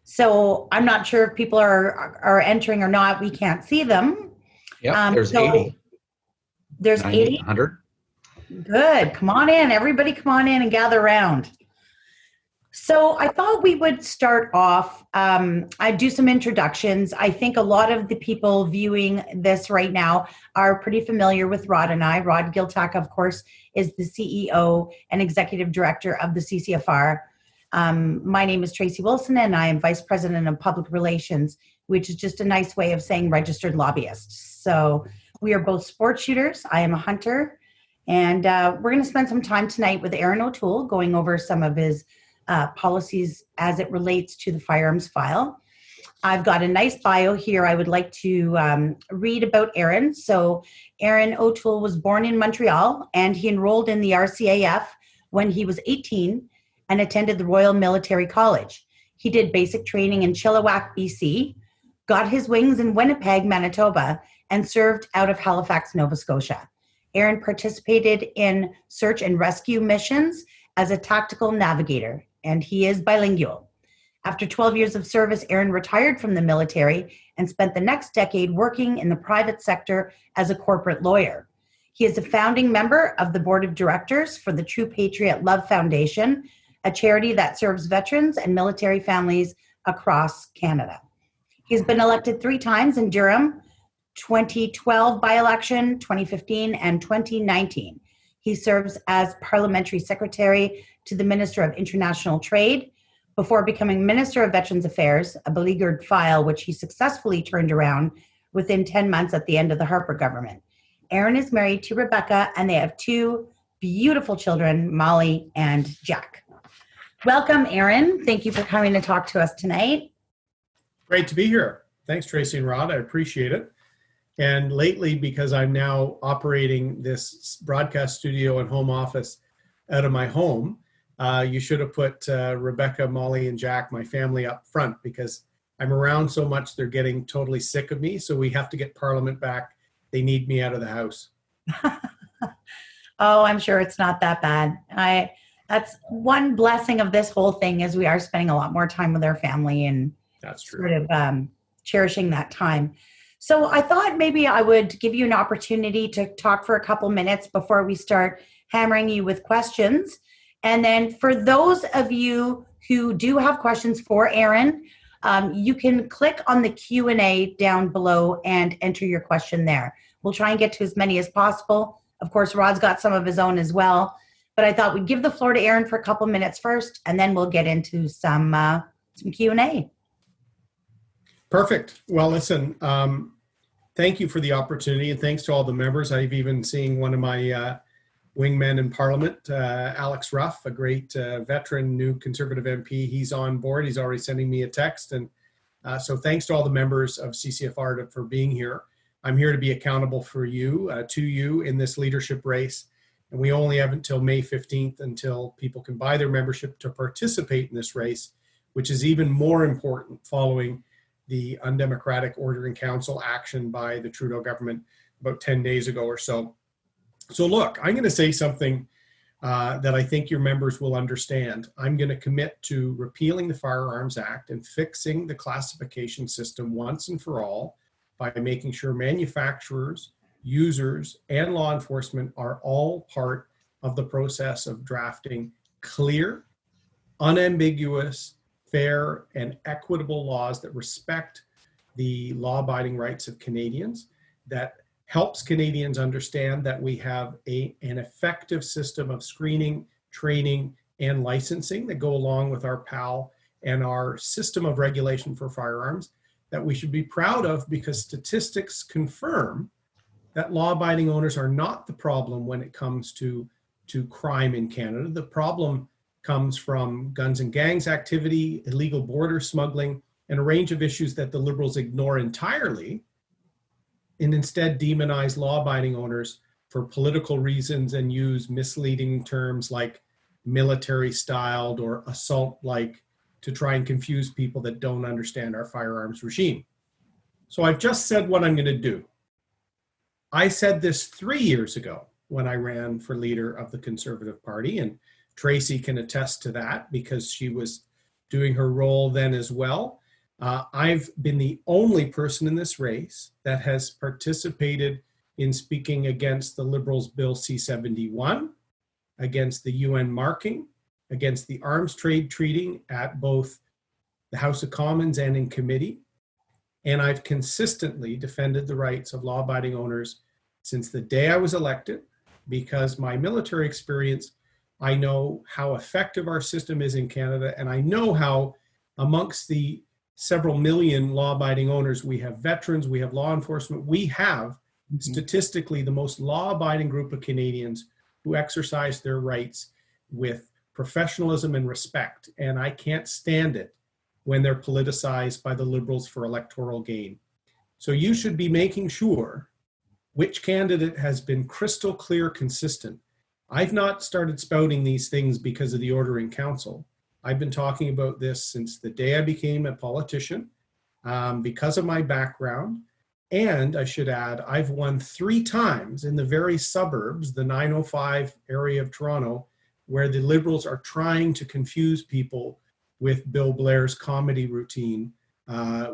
So I'm not sure if people are entering or not. We can't see them. Yep, there's So 80, there's 90, 80. 100. Good. Come on in. Everybody come on in and gather around. So I thought we would start off, I'd do some introductions. I think a lot of the people viewing this right now are pretty familiar with Rod and I. Rod Giltaca, of course, is the CEO and Executive Director of the CCFR. My name is Tracey Wilson, and I am Vice President of Public Relations, which is just a nice way of saying registered lobbyist. So we are both sport shooters. I am a hunter, and we're going to spend some time tonight with Erin O'Toole going over some of his policies as it relates to the firearms file. I've got a nice bio here I would like to read about Erin. So Erin O'Toole was born in Montreal, and he enrolled in the RCAF when he was 18 and attended the Royal Military College. He did basic training in Chilliwack, BC, got his wings in Winnipeg, Manitoba, and served out of Halifax, Nova Scotia. Erin participated in search and rescue missions as a tactical navigator, and he is bilingual. After 12 years of service, Erin retired from the military and spent the next decade working in the private sector as a corporate lawyer. He is a founding member of the board of directors for the True Patriot Love Foundation, a charity that serves veterans and military families across Canada. He's been elected 3 times in Durham, 2012 by-election, 2015, and 2019. He serves as parliamentary secretary to the Minister of International Trade before becoming Minister of Veterans Affairs, a beleaguered file which he successfully turned around within 10 months at the end of the Harper government. Erin is married to Rebecca, and they have 2 beautiful children, Molly and Jack. Welcome, Erin. Thank you for coming to talk to us tonight. Great to be here. Thanks, Tracey and Rod. I appreciate it. And lately, because I'm now operating this broadcast studio and home office out of my home, you should have put Rebecca, Molly, and Jack, my family, up front, because I'm around so much they're getting totally sick of me. So we have to get Parliament back. They need me out of the house. Oh, I'm sure it's not that bad. That's one blessing of this whole thing, is we are spending a lot more time with our family and that's true. Sort of cherishing that time. So I thought maybe I would give you an opportunity to talk for a couple minutes before we start hammering you with questions. And then for those of you who do have questions for Erin, you can click on the Q&A down below and enter your question there. We'll try and get to as many as possible. Of course, Rod's got some of his own as well. But I thought we'd give the floor to Erin for a couple minutes first, and then we'll get into some Q&A. Perfect. Well, listen, thank you for the opportunity, and thanks to all the members. I've even seen one of my wingmen in Parliament, Alex Ruff, a great veteran, new Conservative MP. He's on board. He's already sending me a text. And so thanks to all the members of CCFR for being here. I'm here to be accountable for you, to you in this leadership race. And we only have until May 15th until people can buy their membership to participate in this race, which is even more important following the undemocratic order in council action by the Trudeau government about 10 days ago or so. So look, I'm going to say something that I think your members will understand. I'm going to commit to repealing the Firearms Act and fixing the classification system once and for all by making sure manufacturers, users, and law enforcement are all part of the process of drafting clear, unambiguous, fair, and equitable laws that respect the law-abiding rights of Canadians, that helps Canadians understand that we have an effective system of screening, training, and licensing that go along with our PAL and our system of regulation for firearms that we should be proud of, because statistics confirm that law-abiding owners are not the problem when it comes to crime in Canada. The problem comes from guns and gangs activity, illegal border smuggling, and a range of issues that the Liberals ignore entirely and instead demonize law-abiding owners for political reasons and use misleading terms like military-styled or assault-like to try and confuse people that don't understand our firearms regime. So I've just said what I'm going to do. I said this 3 years ago when I ran for leader of the Conservative Party, and Tracey can attest to that because she was doing her role then as well. I've been the only person in this race that has participated in speaking against the Liberals' Bill C-71, against the UN marking, against the arms trade treaty at both the House of Commons and in committee. And I've consistently defended the rights of law-abiding owners since the day I was elected, because my military experience, I know how effective our system is in Canada, and I know how amongst the several million law-abiding owners, we have veterans, we have law enforcement, we have statistically the most law-abiding group of Canadians who exercise their rights with professionalism and respect. And I can't stand it when they're politicized by the Liberals for electoral gain. So you should be making sure which candidate has been crystal clear, consistent. I've not started spouting these things because of the Order in Council. I've been talking about this since the day I became a politician, because of my background. And I should add, I've won 3 times in the very suburbs, the 905 area of Toronto, where the Liberals are trying to confuse people with Bill Blair's comedy routine,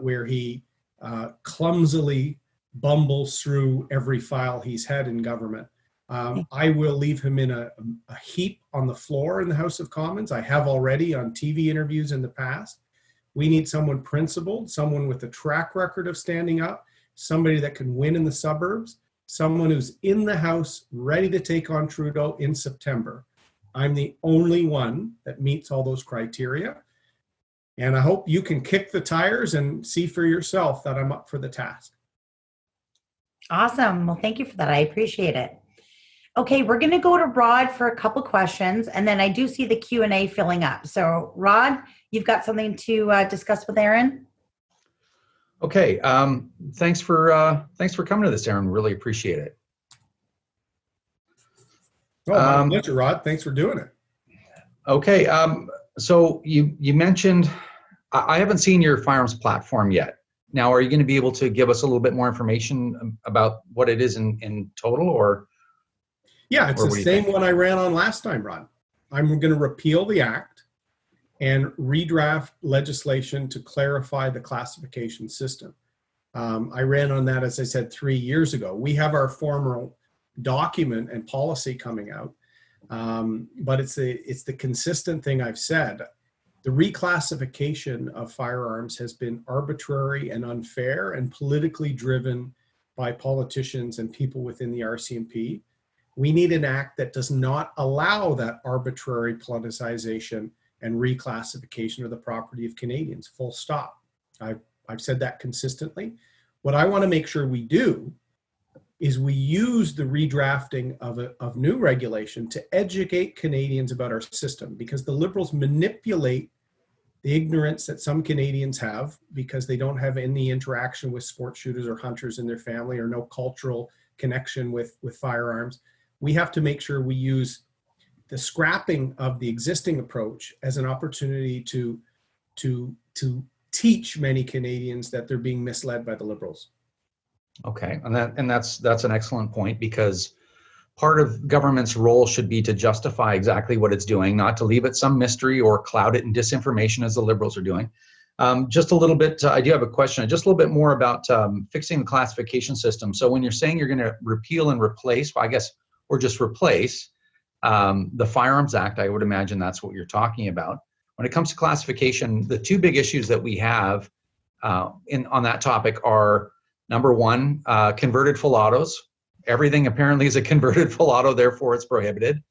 where he clumsily bumbles through every file he's had in government. I will leave him in a heap on the floor in the House of Commons. I have already on TV interviews in the past. We need someone principled, someone with a track record of standing up, somebody that can win in the suburbs, someone who's in the House ready to take on Trudeau in September. I'm the only one that meets all those criteria. And I hope you can kick the tires and see for yourself that I'm up for the task. Awesome. Well, thank you for that. I appreciate it. Okay, we're going to go to Rod for a couple questions, and then I do see the Q&A filling up. So, Rod, you've got something to discuss with Erin? Okay. Thanks for coming to this, Erin. Really appreciate it. Oh, my pleasure, Rod. Thanks for doing it. Okay. So you mentioned, I haven't seen your firearms platform yet. Now, are you going to be able to give us a little bit more information about what it is in total, or? Yeah, it's the same one I ran on last time, Rod. I'm going to repeal the act and redraft legislation to clarify the classification system. I ran on that, as I said, 3 years ago. We have our formal document and policy coming out, but it's the consistent thing I've said. The reclassification of firearms has been arbitrary and unfair and politically driven by politicians and people within the RCMP. We need an act that does not allow that arbitrary politicization and reclassification of the property of Canadians, full stop. I've said that consistently. What I want to make sure we do is we use the redrafting of new regulation to educate Canadians about our system, because the Liberals manipulate the ignorance that some Canadians have because they don't have any interaction with sport shooters or hunters in their family, or no cultural connection with firearms. We have to make sure we use the scrapping of the existing approach as an opportunity to teach many Canadians that they're being misled by the Liberals. Okay, and that's an excellent point, because part of government's role should be to justify exactly what it's doing, not to leave it some mystery or cloud it in disinformation as the Liberals are doing. Just a little bit, I do have a question, just a little bit more about fixing the classification system. So when you're saying you're going to repeal and replace, well, I guess, or just replace the Firearms Act, I would imagine that's what you're talking about. When it comes to classification, the 2 big issues that we have on that topic are, number one, converted full autos. Everything apparently is a converted full auto, therefore it's prohibited.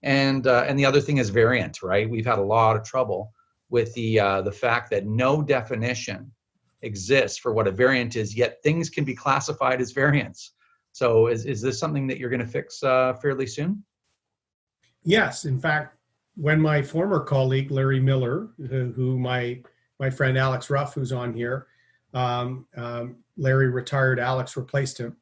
And the other thing is variant, right? We've had a lot of trouble with the fact that no definition exists for what a variant is, yet things can be classified as variants. So is this something that you're going to fix fairly soon? Yes. In fact, when my former colleague, Larry Miller, who my friend Alex Ruff, who's on here, Larry retired, Alex replaced him.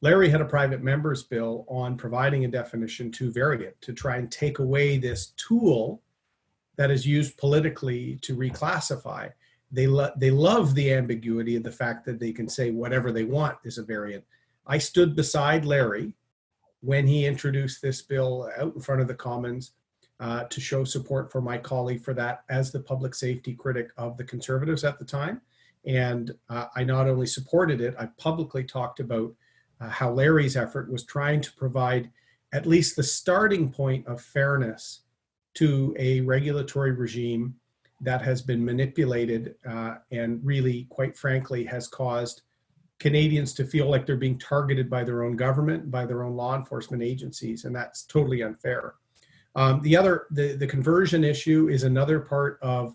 Larry had a private member's bill on providing a definition to variant, to try and take away this tool that is used politically to reclassify. They love the ambiguity of the fact that they can say whatever they want is a variant. I stood beside Larry when he introduced this bill out in front of the Commons. to show support for my colleague for that as the public safety critic of the Conservatives at the time. And I not only supported it, I publicly talked about how Larry's effort was trying to provide at least the starting point of fairness to a regulatory regime that has been manipulated and really, quite frankly, has caused Canadians to feel like they're being targeted by their own government, by their own law enforcement agencies, and that's totally unfair. The conversion issue is another part of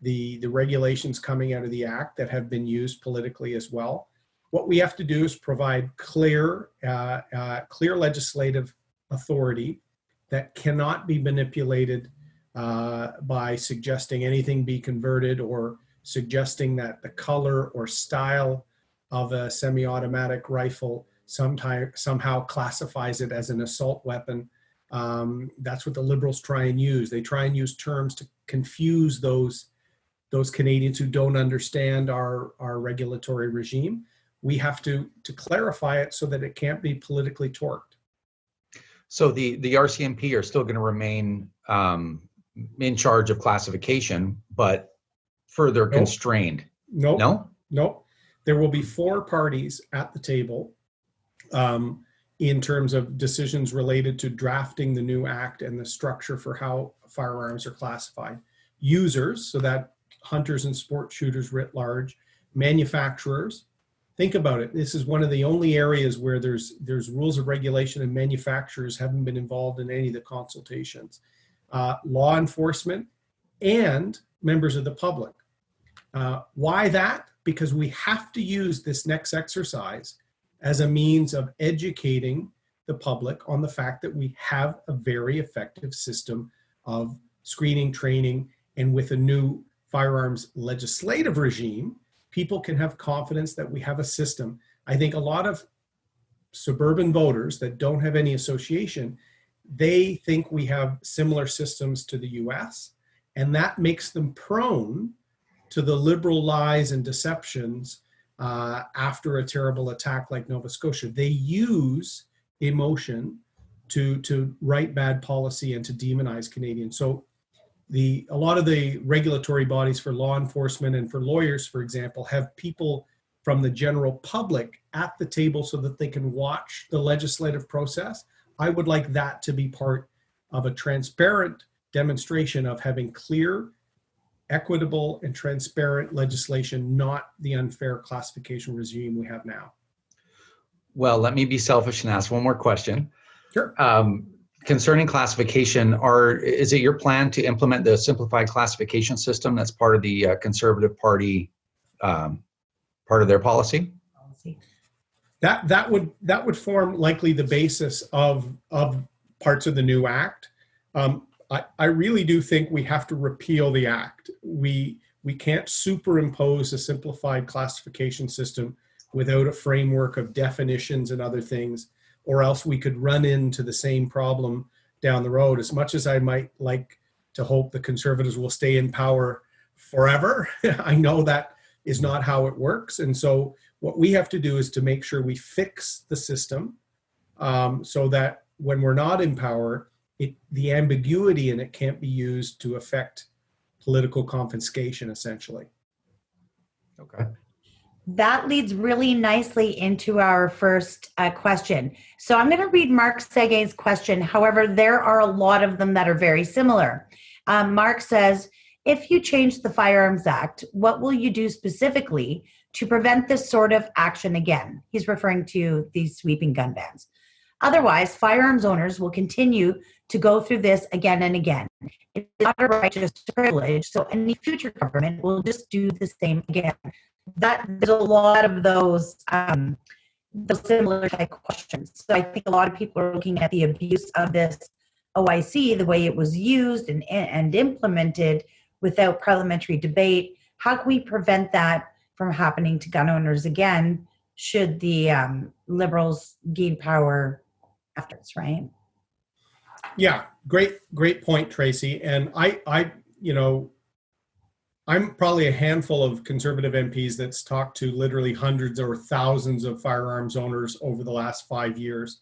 the regulations coming out of the Act that have been used politically as well. What we have to do is provide clear legislative authority that cannot be manipulated by suggesting anything be converted or suggesting that the color or style of a semi-automatic rifle somehow classifies it as an assault weapon. That's what the Liberals try and use. They try and use terms to confuse those Canadians who don't understand our regulatory regime. We have to clarify it so that it can't be politically torqued. So the RCMP are still going to remain in charge of classification, but further constrained. No. There will be 4 parties at the table in terms of decisions related to drafting the new Act and the structure for how firearms are classified. Users, so that hunters and sport shooters writ large, manufacturers. Think about it. This is one of the only areas where there's rules of regulation and manufacturers haven't been involved in any of the consultations. Law enforcement and members of the public. Why that? Because we have to use this next exercise as a means of educating the public on the fact that we have a very effective system of screening, training, and with a new firearms legislative regime, people can have confidence that we have a system. I think a lot of suburban voters that don't have any association, they think we have similar systems to the US, and that makes them prone to the Liberal lies and deceptions after a terrible attack like Nova Scotia. They use emotion to write bad policy and to demonize Canadians. So a lot of the regulatory bodies for law enforcement and for lawyers, for example, have people from the general public at the table so that they can watch the legislative process. I would like that to be part of a transparent demonstration of having clear, equitable, and transparent legislation, not the unfair classification regime we have now. Well, let me be selfish and ask one more question. Sure. Concerning classification, is it your plan to implement the simplified classification system that's part of the Conservative Party, part of their policy? That would form likely the basis of parts of the new Act. I really do think we have to repeal the Act. We can't superimpose a simplified classification system without a framework of definitions and other things, or else we could run into the same problem down the road. As much as I might like to hope the Conservatives will stay in power forever, I know that is not how it works. And so what we have to do is to make sure we fix the system so that when we're not in power, the ambiguity in it can't be used to affect political confiscation, essentially. Okay. That leads really nicely into our first question. So I'm going to read Mark Segue's question. However, there are a lot of them that are very similar. Mark says, if you change the Firearms Act, what will you do specifically to prevent this sort of action again? He's referring to these sweeping gun bans. Otherwise, firearms owners will continue to go through this again and again. It's not a right, just a privilege, so any future government will just do the same again. There's a lot of those similar type questions. So I think a lot of people are looking at the abuse of this OIC, the way it was used and implemented without parliamentary debate. How can we prevent that from happening to gun owners again, should the Liberals gain power after this, right? Yeah, great point, Tracey. And I'm probably a handful of Conservative MPs that's talked to literally hundreds or thousands of firearms owners over the last 5 years.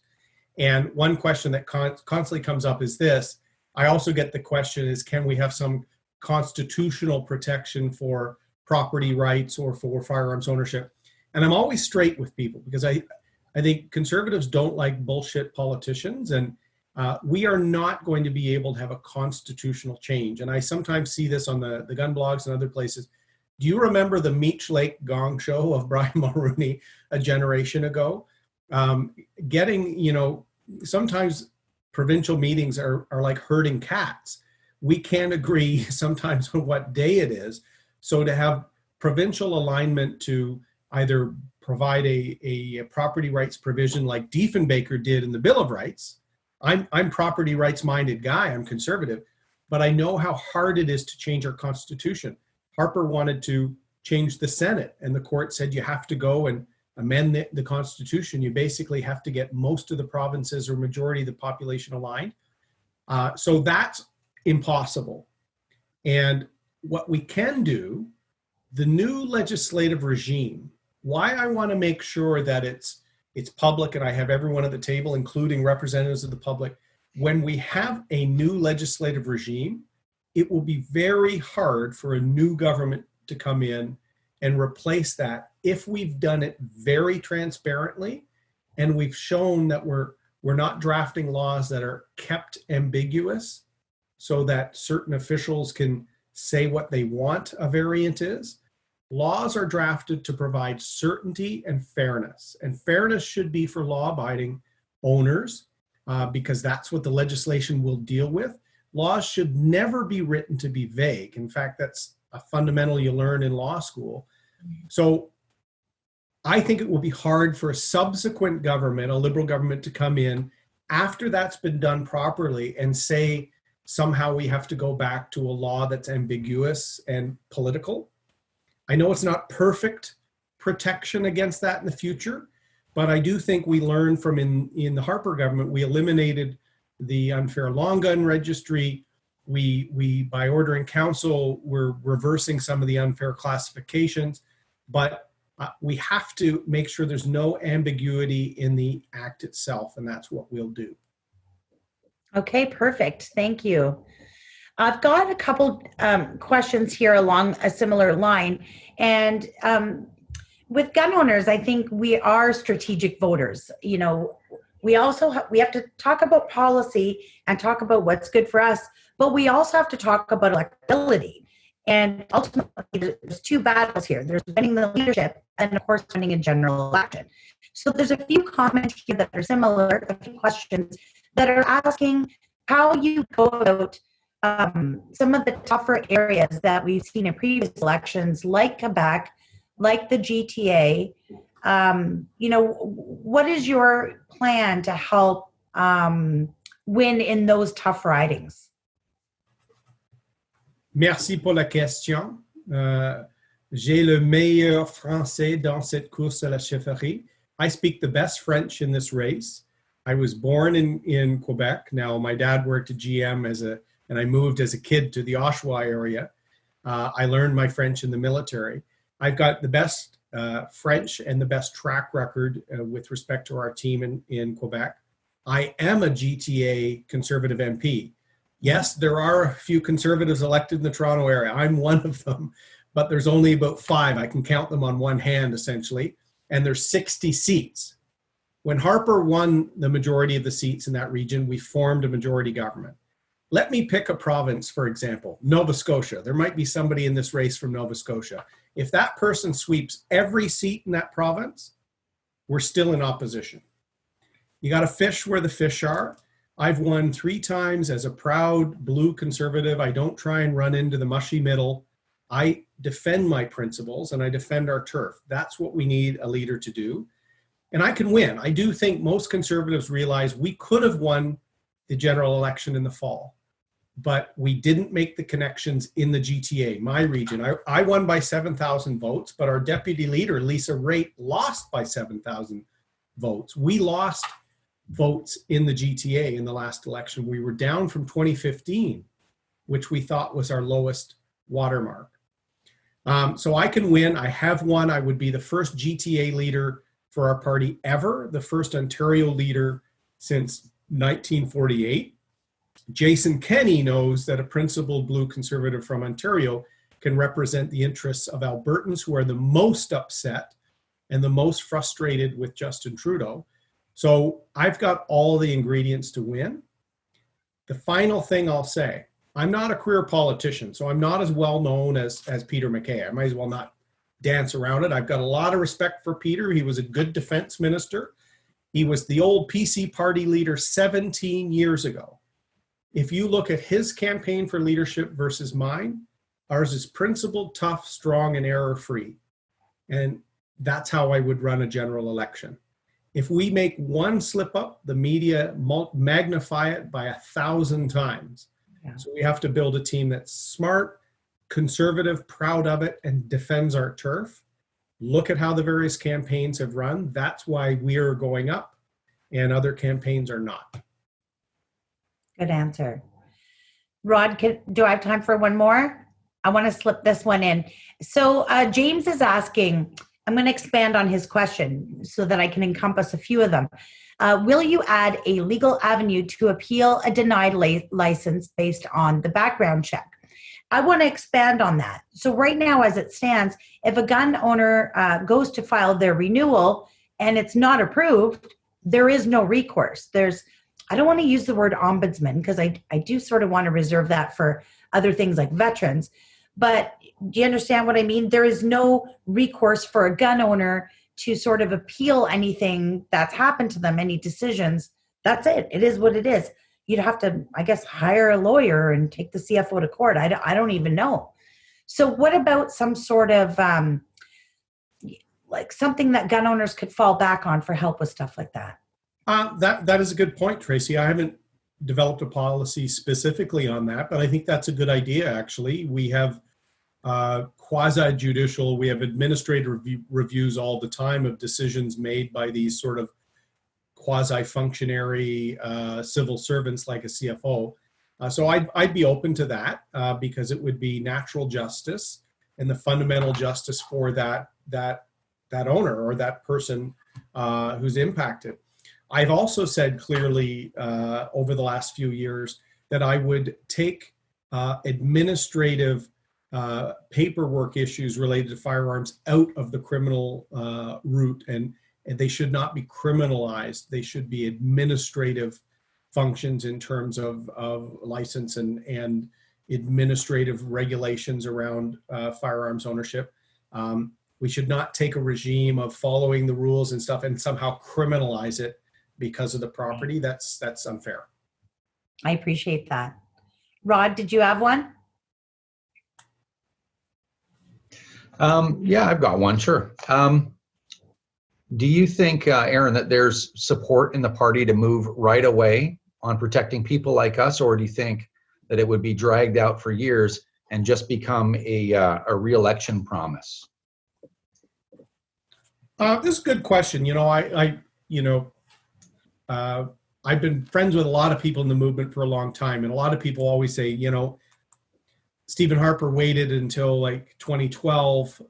And one question that constantly comes up is this: I also get the question is, can we have some constitutional protection for property rights or for firearms ownership? And I'm always straight with people because I think conservatives don't like bullshit politicians, and we are not going to be able to have a constitutional change. And I sometimes see this on the gun blogs and other places. Do you remember the Meech Lake Gong Show of Brian Mulroney a generation ago? Sometimes provincial meetings are like herding cats. We can't agree sometimes on what day it is. So to have provincial alignment to either provide a property rights provision like Diefenbaker did in the Bill of Rights. I'm property rights minded guy, I'm conservative, but I know how hard it is to change our constitution. Harper wanted to change the Senate, and the court said you have to go and amend the Constitution. You basically have to get most of the provinces or majority of the population aligned. So that's impossible. And what we can do, the new legislative regime, why I want to make sure that it's public and I have everyone at the table, including representatives of the public, when we have a new legislative regime, it will be very hard for a new government to come in and replace that if we've done it very transparently and we've shown that we're not drafting laws that are kept ambiguous so that certain officials can say what they want a variant is. Laws are drafted to provide certainty and fairness should be for law-abiding owners because that's what the legislation will deal with. Laws should never be written to be vague. In fact, that's a fundamental you learn in law school. So I think it will be hard for a subsequent government, a Liberal government, to come in after that's been done properly and say somehow we have to go back to a law that's ambiguous and political. I know it's not perfect protection against that in the future, but I do think we learned from in the Harper government, we eliminated the unfair long gun registry. We by ordering council, we're reversing some of the unfair classifications, but we have to make sure there's no ambiguity in the act itself, and that's what we'll do. Okay, perfect. Thank you. I've got a couple questions here along a similar line. And with gun owners, I think we are strategic voters. You know, we also we have to talk about policy and talk about what's good for us, but we also have to talk about electability. And ultimately, there's two battles here. There's winning the leadership and, of course, winning a general election. So there's a few comments here that are similar, a few questions that are asking how you go about some of the tougher areas that we've seen in previous elections, like Quebec, like the GTA. What is your plan to help win in those tough ridings? Merci pour la question. J'ai le meilleur français dans cette course à la chefferie. I speak the best French in this race. I was born in Quebec. Now, my dad worked at GM and I moved as a kid to the Oshawa area. I learned my French in the military. I've got the best French and the best track record with respect to our team in Quebec. I am a GTA Conservative MP. Yes, there are a few Conservatives elected in the Toronto area. I'm one of them, but there's only about 5. I can count them on one hand, essentially, and there's 60 seats. When Harper won the majority of the seats in that region, we formed a majority government. Let me pick a province, for example, Nova Scotia. There might be somebody in this race from Nova Scotia. If that person sweeps every seat in that province, we're still in opposition. You got to fish where the fish are. I've won 3 times as a proud blue conservative. I don't try and run into the mushy middle. I defend my principles and I defend our turf. That's what we need a leader to do. And I can win. I do think most conservatives realize we could have won the general election in the fall, but we didn't make the connections in the GTA, my region. I won by 7,000 votes, but our deputy leader, Lisa Raitt, lost by 7,000 votes. We lost votes in the GTA in the last election. We were down from 2015, which we thought was our lowest watermark. So I can win. I have won. I would be the first GTA leader for our party ever, the first Ontario leader since 1948. Jason Kenney knows that a principled Blue Conservative from Ontario can represent the interests of Albertans who are the most upset and the most frustrated with Justin Trudeau. So I've got all the ingredients to win. The final thing I'll say, I'm not a career politician, so I'm not as well known as Peter MacKay. I might as well not dance around it. I've got a lot of respect for Peter. He was a good defense minister. He was the old PC party leader 17 years ago. If you look at his campaign for leadership versus mine, ours is principled, tough, strong, and error-free. And that's how I would run a general election. If we make one slip up, the media magnify it by 1,000 times. Yeah. So we have to build a team that's smart, conservative, proud of it, and defends our turf. Look at how the various campaigns have run. That's why we're going up and other campaigns are not. Good answer. Rod, do I have time for one more? I want to slip this one in. So James is asking, I'm going to expand on his question so that I can encompass a few of them. Will you add a legal avenue to appeal a denied license based on the background check? I want to expand on that. So right now, as it stands, if a gun owner goes to file their renewal and it's not approved, there is no recourse. I don't want to use the word ombudsman because I do sort of want to reserve that for other things like veterans. But do you understand what I mean? There is no recourse for a gun owner to sort of appeal anything that's happened to them, any decisions. That's it. It is what it is. You'd have to, I guess, hire a lawyer and take the CFO to court. I don't even know. So what about some sort of like something that gun owners could fall back on for help with stuff like that? That is a good point, Tracey. I haven't developed a policy specifically on that, but I think that's a good idea, actually. We have quasi-judicial, we have administrative reviews all the time of decisions made by these sort of quasi-functionary civil servants like a CFO. So I'd be open to that because it would be natural justice and the fundamental justice for that owner or that person who's impacted. I've also said clearly over the last few years that I would take administrative paperwork issues related to firearms out of the criminal route, and they should not be criminalized. They should be administrative functions in terms of license and administrative regulations around firearms ownership. We should not take a regime of following the rules and stuff and somehow criminalize it because of the property. That's unfair. I appreciate that. Rod, did you have one? Yeah, I've got one, sure. Do you think, Erin, that there's support in the party to move right away on protecting people like us, or do you think that it would be dragged out for years and just become a re-election promise? This is a good question. I've been friends with a lot of people in the movement for a long time, and a lot of people always say, Stephen Harper waited until like 2012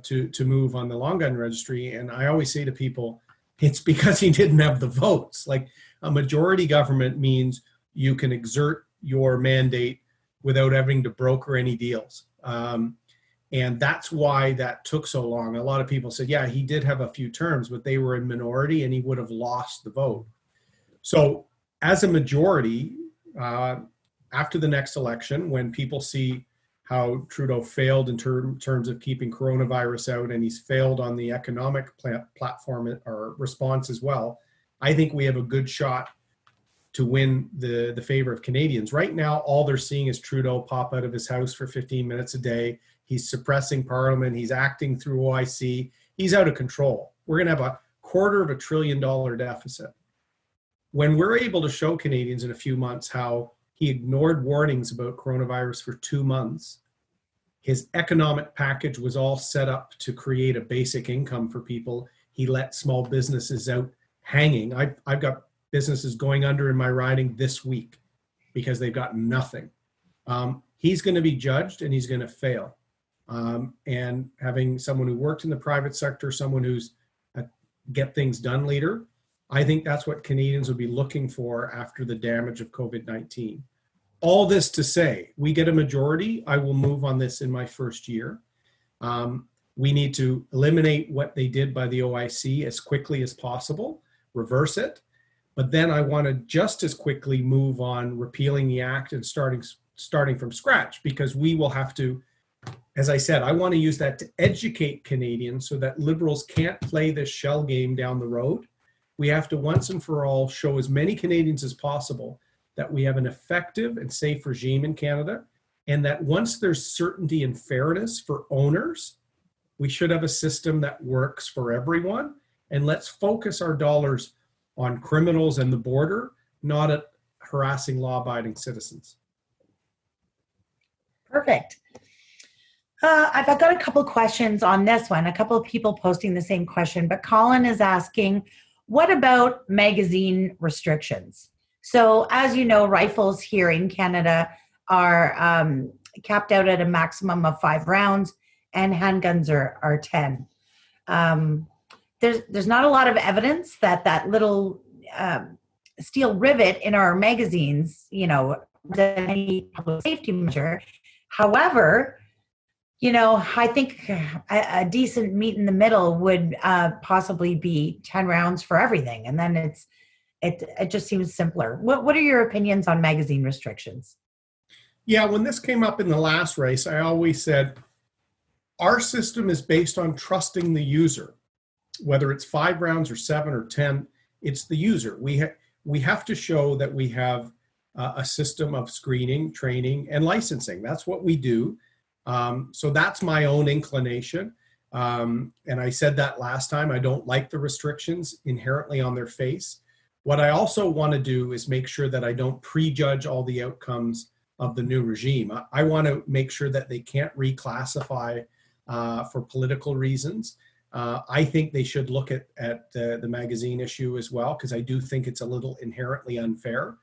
to move on the long gun registry, and I always say to people, it's because he didn't have the votes. Like, a majority government means you can exert your mandate without having to broker any deals. And that's why that took so long. A lot of people said, yeah, he did have a few terms, but they were in minority and he would have lost the vote. So as a majority, after the next election, when people see how Trudeau failed in terms of keeping coronavirus out, and he's failed on the economic platform or response as well, I think we have a good shot to win the favor of Canadians. Right now, all they're seeing is Trudeau pop out of his house for 15 minutes a day. He's suppressing Parliament. He's acting through OIC. He's out of control. We're going to have $250 billion deficit. When we're able to show Canadians in a few months how he ignored warnings about coronavirus for 2 months, his economic package was all set up to create a basic income for people. He let small businesses out hanging. I've got businesses going under in my riding this week because they've got nothing. He's going to be judged and he's going to fail. And having someone who worked in the private sector, someone who's a get things done leader, I think that's what Canadians will be looking for after the damage of COVID-19. all this to say, we get a majority, I will move on this in my first year. We need to eliminate what they did by the OIC as quickly as possible, reverse it. But then I want to just as quickly move on repealing the act and starting from scratch, because we will have to, as I said, I want to use that to educate Canadians so that Liberals can't play this shell game down the road. We have to once and for all show as many Canadians as possible that we have an effective and safe regime in Canada, and that once there's certainty and fairness for owners, we should have a system that works for everyone. And let's focus our dollars on criminals and the border, not at harassing law-abiding citizens. Perfect. I've got a couple questions on this one, a couple of people posting the same question, but Colin is asking, what about magazine restrictions? So as you know, rifles here in Canada are capped out at a maximum of 5 rounds, and handguns are 10. There's not a lot of evidence that little steel rivet in our magazines, is any public safety measure. However, I think a decent meet in the middle would possibly be 10 rounds for everything, and then it just seems simpler. What are your opinions on magazine restrictions? Yeah, when this came up in the last race, I always said our system is based on trusting the user. Whether it's 5 rounds or 7 or 10, it's the user. We have to show that we have a system of screening, training, and licensing. That's what we do. So that's my own inclination. And I said that last time. I don't like the restrictions inherently on their face. What I also want to do is make sure that I don't prejudge all the outcomes of the new regime. I want to make sure that they can't reclassify for political reasons. I think they should look at the magazine issue as well, because I do think it's a little inherently unfair.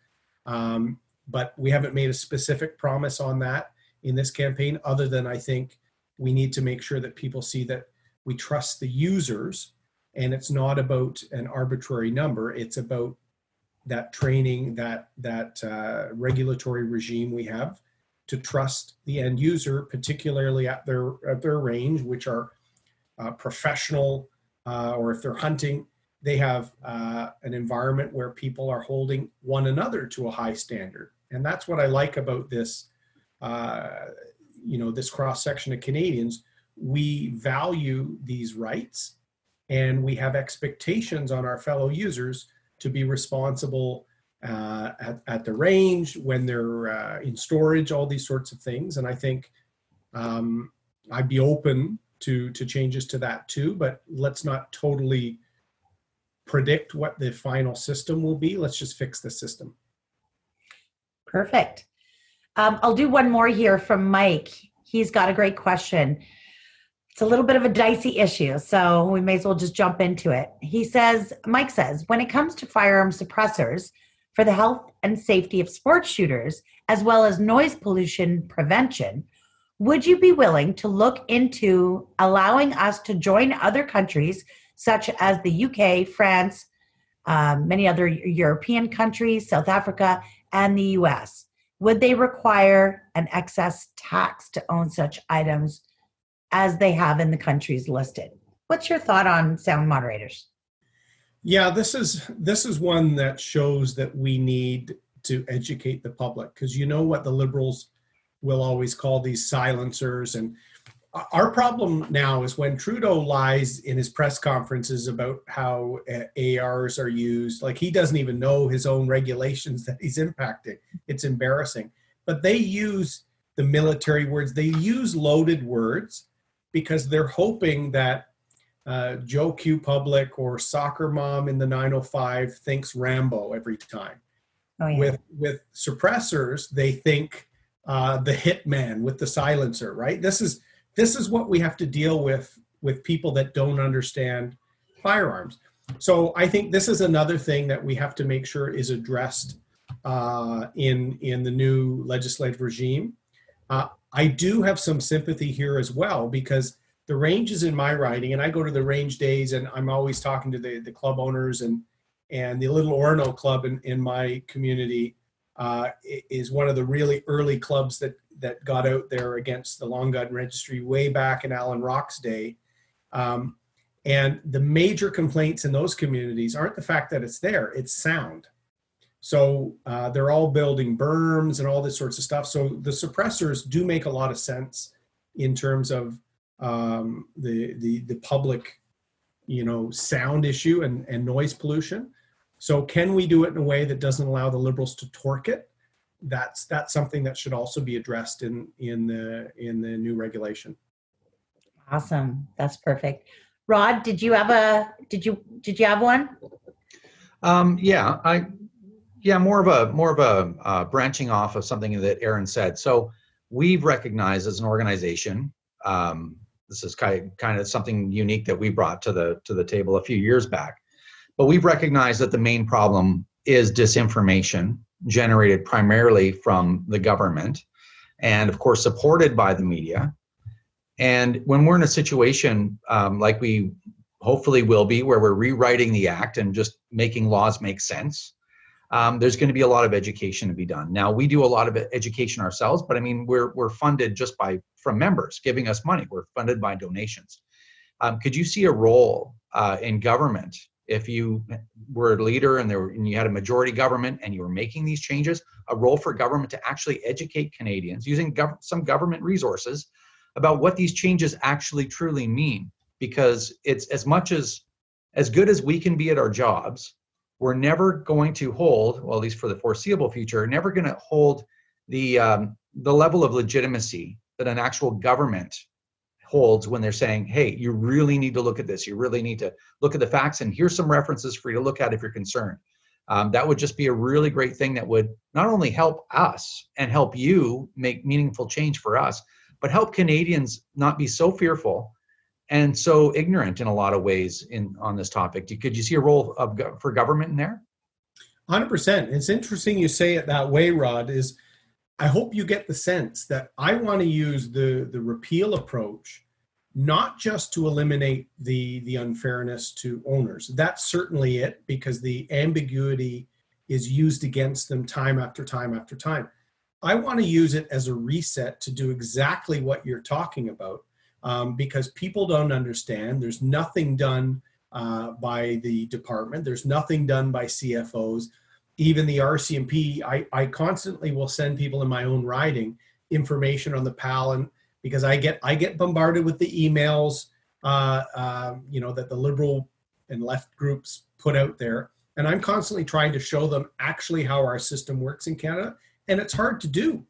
But we haven't made a specific promise on that in this campaign, other than I think we need to make sure that people see that we trust the users, and it's not about an arbitrary number. It's about that training, that regulatory regime we have to trust the end user, particularly at their range, which are professional, or if they're hunting, they have an environment where people are holding one another to a high standard. And that's what I like about this, this cross section of Canadians. We value these rights, and we have expectations on our fellow users to be responsible at the range, when they're in storage, all these sorts of things. And I think I'd be open to changes to that too, but let's not totally predict what the final system will be. Let's just fix the system. Perfect. I'll do one more here from Mike. He's got a great question. It's a little bit of a dicey issue, so we may as well just jump into it. Mike says, when it comes to firearm suppressors for the health and safety of sports shooters, as well as noise pollution prevention, would you be willing to look into allowing us to join other countries such as the UK, France, many other European countries, South Africa, and the US? Would they require an excess tax to own such items as they have in the countries listed? What's your thought on sound moderators? Yeah, this is one that shows that we need to educate the public, because you know what the Liberals will always call these silencers. And our problem now is when Trudeau lies in his press conferences about how ARs are used, like he doesn't even know his own regulations that he's impacting. It's embarrassing. But they use the military words. They use loaded words because they're hoping that Joe Q Public or soccer mom in the 905 thinks Rambo every time. Oh, yeah. With suppressors, they think the hitman with the silencer, right? This is what we have to deal with people that don't understand firearms. So I think this is another thing that we have to make sure is addressed in the new legislative regime. I do have some sympathy here as well, because the ranges in my riding, and I go to the range days, and I'm always talking to the club owners and the Little Orono Club in my community. is one of the really early clubs that got out there against the Long Gun Registry way back in Alan Rock's day. And the major complaints in those communities aren't the fact that it's there, it's sound. So they're all building berms and all this sorts of stuff. So the suppressors do make a lot of sense in terms of the public, sound issue and noise pollution. So can we do it in a way that doesn't allow the Liberals to torque it? That's something that should also be addressed in the new regulation. Awesome, that's perfect. Rod, did you have one? More of a branching off of something that Erin said. So we've recognized as an organization, this is kind of something unique that we brought to the table a few years back, but we've recognized that the main problem is disinformation generated primarily from the government and of course supported by the media. And when we're in a situation like we hopefully will be, where we're rewriting the act and just making laws make sense, there's going to be a lot of education to be done. Now, we do a lot of education ourselves, but I mean, we're funded just from members giving us money. We're funded by donations. Could you see a role in government if you were a leader and you had a majority government and you were making these changes, a role for government to actually educate Canadians using some government resources about what these changes actually truly mean? Because it's as good as we can be at our jobs, we're never going to hold, well, at least for the foreseeable future, never going to hold the level of legitimacy that an actual government holds when they're saying, hey, you really need to look at this. You really need to look at the facts, and here's some references for you to look at if you're concerned. That would just be a really great thing that would not only help us and help you make meaningful change for us, but help Canadians not be so fearful and so ignorant in a lot of ways on this topic. Could you see a role for government in there? 100%. It's interesting you say it that way, Rod. I hope you get the sense that I want to use the repeal approach not just to eliminate the unfairness to owners. That's certainly it, because the ambiguity is used against them time after time after time. I want to use it as a reset to do exactly what you're talking about, because people don't understand. There's nothing done by the department. There's nothing done by CFOs. Even the RCMP, I constantly will send people in my own riding information on the PAL, and because I get bombarded with the emails, that the Liberal and left groups put out there, and I'm constantly trying to show them actually how our system works in Canada, and it's hard to do.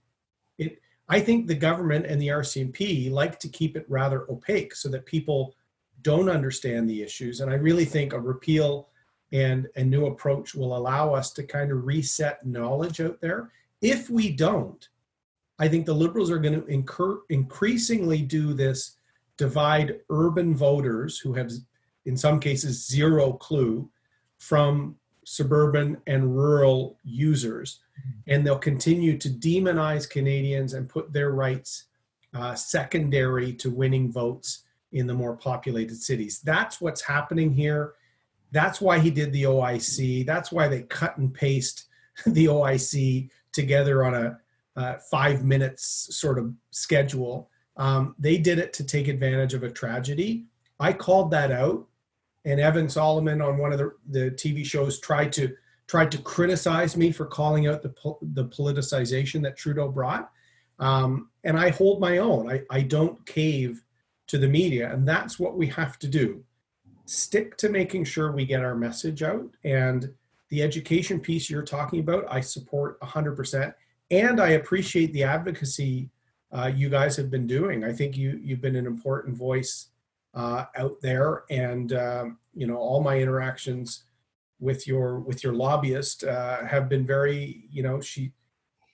I think the government and the RCMP like to keep it rather opaque so that people don't understand the issues, and I really think a repeal and a new approach will allow us to kind of reset knowledge out there. If we don't, I think the Liberals are going to increasingly do this divide urban voters who have, in some cases, zero clue from suburban and rural users. And they'll continue to demonize Canadians and put their rights secondary to winning votes in the more populated cities. That's what's happening here. That's why he did the OIC. That's why they cut and paste the OIC together on a 5 minutes sort of schedule. They did it to take advantage of a tragedy. I called that out, and Evan Solomon on one of the TV shows tried to criticize me for calling out the politicization that Trudeau brought. And I hold my own. I don't cave to the media, and that's what we have to do. Stick to making sure we get our message out, and the education piece you're talking about, I support 100%. And I appreciate the advocacy you guys have been doing. I think you've been an important voice out there, and all my interactions with your lobbyist have been very.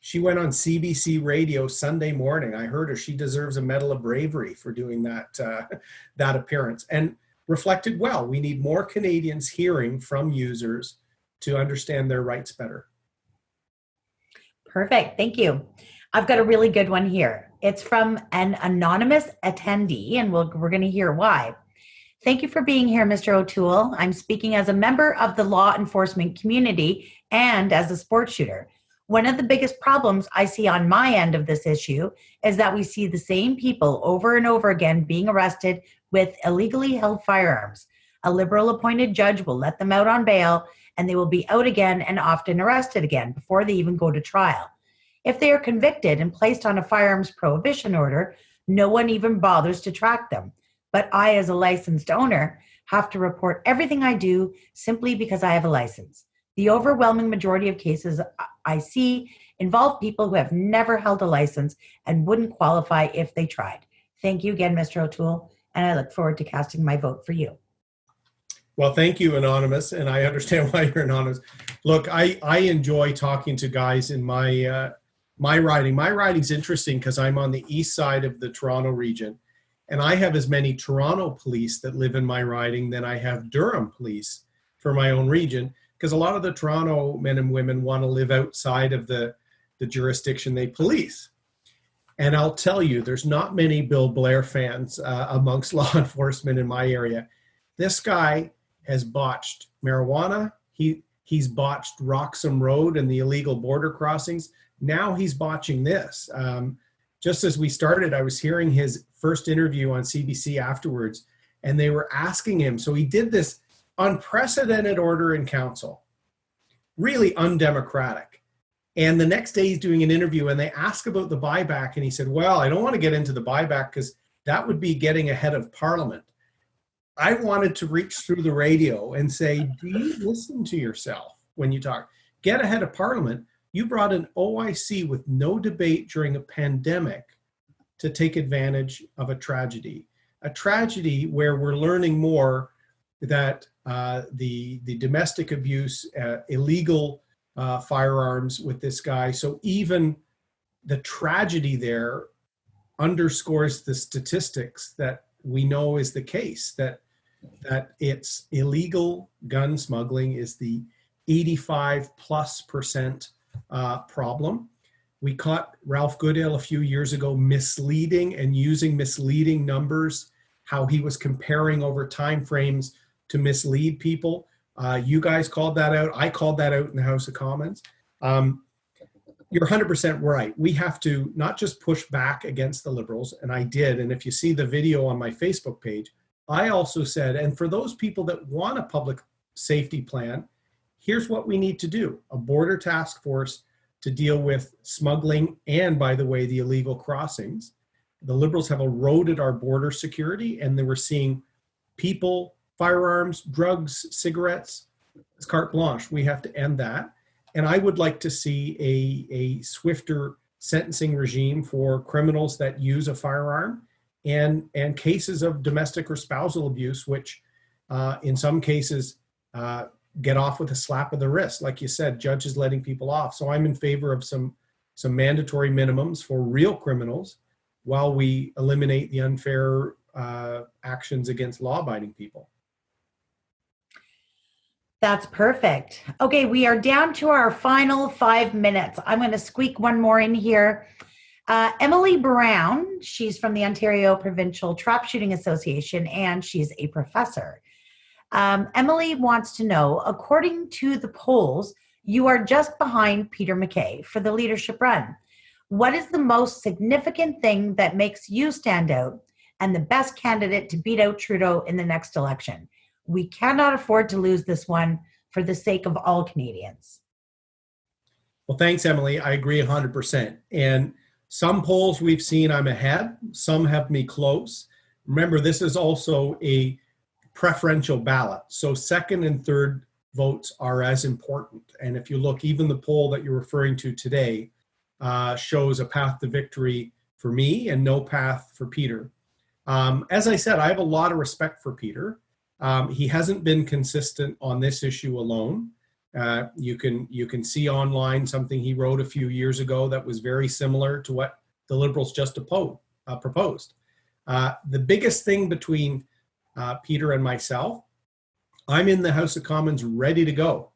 She went on CBC radio Sunday morning. I heard her. She deserves a Medal of Bravery for doing that appearance, and reflected well. We need more Canadians hearing from users to understand their rights better. Perfect. Thank you. I've got a really good one here. It's from an anonymous attendee, and we're going to hear why. Thank you for being here, Mr. O'Toole. I'm speaking as a member of the law enforcement community and as a sports shooter. One of the biggest problems I see on my end of this issue is that we see the same people over and over again being arrested with illegally held firearms. A Liberal appointed judge will let them out on bail, and they will be out again and often arrested again before they even go to trial. If they are convicted and placed on a firearms prohibition order, no one even bothers to track them. But I, as a licensed owner, have to report everything I do simply because I have a license. The overwhelming majority of cases I see involve people who have never held a license and wouldn't qualify if they tried. Thank you again, Mr. O'Toole, and I look forward to casting my vote for you. Well, thank you, Anonymous, and I understand why you're anonymous. Look, I enjoy talking to guys in my riding. My riding's interesting because I'm on the east side of the Toronto region, and I have as many Toronto police that live in my riding than I have Durham police for my own region, because a lot of the Toronto men and women want to live outside of the jurisdiction they police. And I'll tell you, there's not many Bill Blair fans amongst law enforcement in my area. This guy has botched marijuana. He's botched Roxham Road and the illegal border crossings. Now he's botching this. Just as we started, I was hearing his first interview on CBC afterwards, and they were asking him. So he did this unprecedented order in council, really undemocratic. And the next day he's doing an interview and they ask about the buyback. And he said, well, I don't want to get into the buyback because that would be getting ahead of Parliament. I wanted to reach through the radio and say, do you listen to yourself when you talk? Get ahead of Parliament. You brought an OIC with no debate during a pandemic to take advantage of a tragedy where we're learning more that the domestic abuse, illegal firearms with this guy. So even the tragedy there underscores the statistics that we know is the case, that it's illegal gun smuggling is the 85+% problem. We caught Ralph Goodale a few years ago misleading and using misleading numbers, how he was comparing over time frames to mislead people. You guys called that out. I called that out in the House of Commons. You're 100% right. We have to not just push back against the Liberals, and I did. And if you see the video on my Facebook page, I also said, and for those people that want a public safety plan, here's what we need to do. A border task force to deal with smuggling and, by the way, the illegal crossings. The Liberals have eroded our border security, and they were seeing people, firearms, drugs, cigarettes. It's carte blanche. We have to end that. And I would like to see a swifter sentencing regime for criminals that use a firearm and cases of domestic or spousal abuse, which in some cases get off with a slap of the wrist. Like you said, judges letting people off. So I'm in favor of some mandatory minimums for real criminals while we eliminate the unfair actions against law-abiding people. That's perfect. Okay, we are down to our final 5 minutes. I'm going to squeak one more in here. Emily Brown, she's from the Ontario Provincial Trap Shooting Association, and she's a professor. Emily wants to know, according to the polls, you are just behind Peter MacKay for the leadership run. What is the most significant thing that makes you stand out and the best candidate to beat out Trudeau in the next election? We cannot afford to lose this one for the sake of all Canadians. Well, thanks, Emily. I agree 100%. And some polls we've seen I'm ahead. Some have me close. Remember, this is also a preferential ballot. So second and third votes are as important. And if you look, even the poll that you're referring to today shows a path to victory for me and no path for Peter. As I said, I have a lot of respect for Peter. He hasn't been consistent on this issue alone. You can see online something he wrote a few years ago that was very similar to what the Liberals just proposed. The biggest thing between Peter and myself, I'm in the House of Commons ready to go.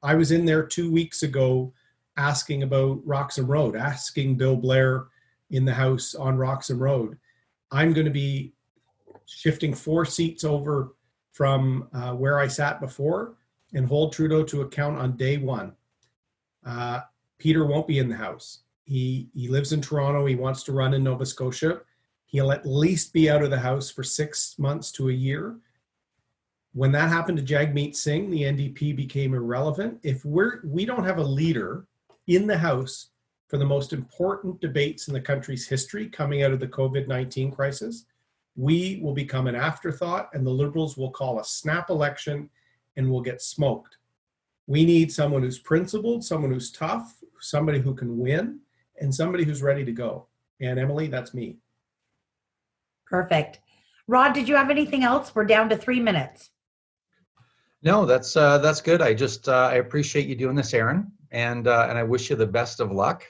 I was in there 2 weeks ago asking about Roxham Road, asking Bill Blair in the House on Roxham Road. I'm going to be shifting 4 seats over from where I sat before and hold Trudeau to account on day one. Peter won't be in the House. He lives in Toronto. He wants to run in Nova Scotia. He'll at least be out of the House for 6 months to a year. When that happened to Jagmeet Singh, the NDP became irrelevant. If we don't have a leader in the House for the most important debates in the country's history coming out of the COVID-19 crisis, we will become an afterthought, and the Liberals will call a snap election and will get smoked. We need someone who's principled, someone who's tough, somebody who can win, and somebody who's ready to go. And Emily, that's me. Perfect. Rod, did you have anything else? We're down to 3 minutes. No, that's good. I appreciate you doing this, Erin, and I wish you the best of luck.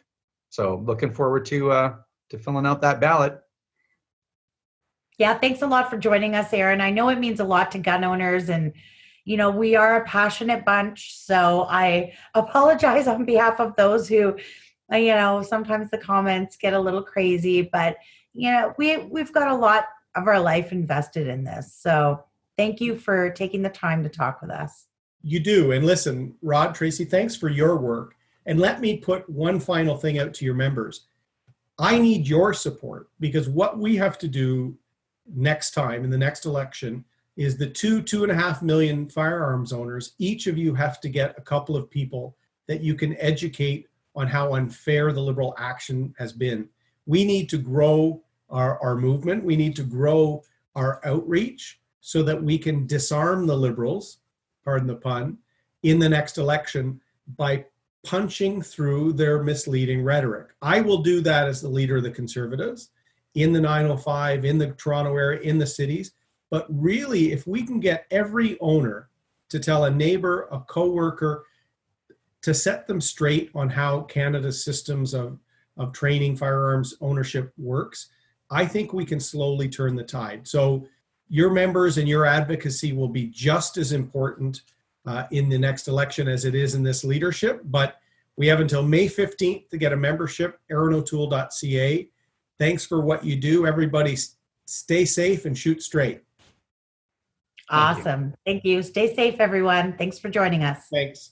So looking forward to filling out that ballot. Yeah, thanks a lot for joining us, Erin. I know it means a lot to gun owners, and we are a passionate bunch. So I apologize on behalf of those who, sometimes the comments get a little crazy, but we've got a lot of our life invested in this. So thank you for taking the time to talk with us. You do. And listen, Rod, Tracey, thanks for your work. And let me put one final thing out to your members. I need your support, because what we have to do next time in the next election is the 2.5 million firearms owners. Each of you have to get a couple of people that you can educate on how unfair the Liberal action has been. We need to grow our movement. We need to grow our outreach so that we can disarm the Liberals, pardon the pun, in the next election by punching through their misleading rhetoric. I will do that as the leader of the Conservatives in the 905, in the Toronto area, in the cities. But really, if we can get every owner to tell a neighbor, a coworker, to set them straight on how Canada's systems of training firearms ownership works, I think we can slowly turn the tide. So your members and your advocacy will be just as important in the next election as it is in this leadership. But we have until May 15th to get a membership, erinO'Toole.ca. Thanks for what you do. Everybody stay safe and shoot straight. Awesome. Thank you. Stay safe, everyone. Thanks for joining us. Thanks.